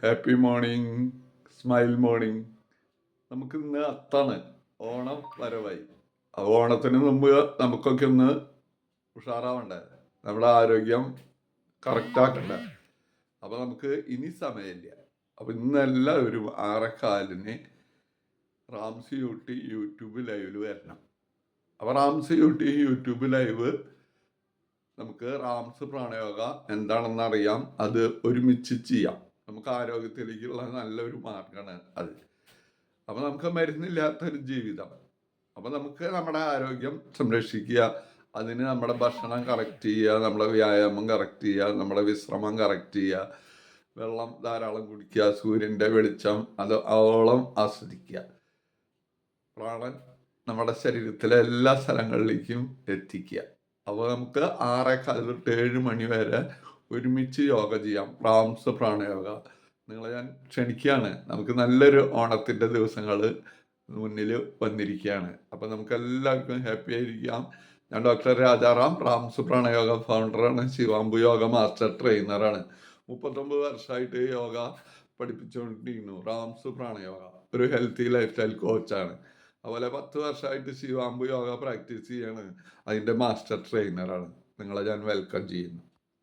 Happy morning, smile morning. നമുക്ക് ഇന്ന് അത്താണ്, ഓണം വരവായി. ആ ഓണത്തിന് മുമ്പ് നമുക്കൊക്കെ ഒന്ന് ഉഷാറാവണ്ടേ, നമ്മുടെ ആരോഗ്യം കറക്റ്റാക്കണ്ടേ. അപ്പോൾ നമുക്ക് ഇനി സമയമില്ല. അപ്പോൾ ഇന്നെല്ലാവരും 6:15 റാംസി യൂട്ടി യൂട്യൂബ് ലൈവിൽ വരണം. അപ്പോൾ റാംസി യൂട്ടി യൂട്യൂബ് ലൈവ് നമുക്ക് റാംസ് പ്രാണയോഗ എന്താണെന്ന് അറിയാം, അത് ഒരുമിച്ച് ചെയ്യാം. നമുക്ക് ആരോഗ്യത്തിലേക്കുള്ള നല്ലൊരു മാർഗമാണ് അത്. അപ്പോൾ നമുക്ക് മരുന്നില്ലാത്തൊരു ജീവിതം. അപ്പോൾ നമുക്ക് നമ്മുടെ ആരോഗ്യം സംരക്ഷിക്കുക, അതിന് നമ്മുടെ ഭക്ഷണം കറക്റ്റ് ചെയ്യുക, നമ്മുടെ വ്യായാമം കറക്റ്റ് ചെയ്യുക, നമ്മുടെ വിശ്രമം കറക്റ്റ് ചെയ്യുക, വെള്ളം ധാരാളം കുടിക്കുക, സൂര്യൻ്റെ വെളിച്ചം അത് ആവോളം ആസ്വദിക്കുക. പ്രാണൻ നമ്മുടെ ശരീരത്തിലെ എല്ലാ സ്ഥലങ്ങളിലേക്കും എത്തിക്കുക. അപ്പോൾ നമുക്ക് 6:15 തൊട്ട് 7 മണി വരെ ഒരുമിച്ച് യോഗ ചെയ്യാം, റാംസ് പ്രാണയോഗ. നിങ്ങളെ ഞാൻ ക്ഷണിക്കുകയാണ്. നമുക്ക് നല്ലൊരു ഓണത്തിൻ്റെ ദിവസങ്ങൾ മുന്നിൽ വന്നിരിക്കുകയാണ്. അപ്പോൾ നമുക്ക് എല്ലാവർക്കും ഹാപ്പി ആയിരിക്കാം. ഞാൻ ഡോക്ടർ രാജാറാം, റാംസ് പ്രാണയോഗ ഫൗണ്ടറാണ്, ശിവാംബു യോഗ മാസ്റ്റർ ട്രെയിനറാണ്. 39 വർഷമായിട്ട് യോഗ പഠിപ്പിച്ചുകൊണ്ടിരിക്കുന്നു. റാംസ് പ്രാണയോഗ ഒരു ഹെൽത്തി ലൈഫ് സ്റ്റൈൽ കോച്ചാണ്. അതുപോലെ 10 വർഷമായിട്ട് ശിവാംബു യോഗ പ്രാക്ടീസ് ചെയ്യാണ്, അതിൻ്റെ മാസ്റ്റർ ട്രെയിനറാണ്. നിങ്ങളെ ഞാൻ വെൽക്കം ചെയ്യുന്നു.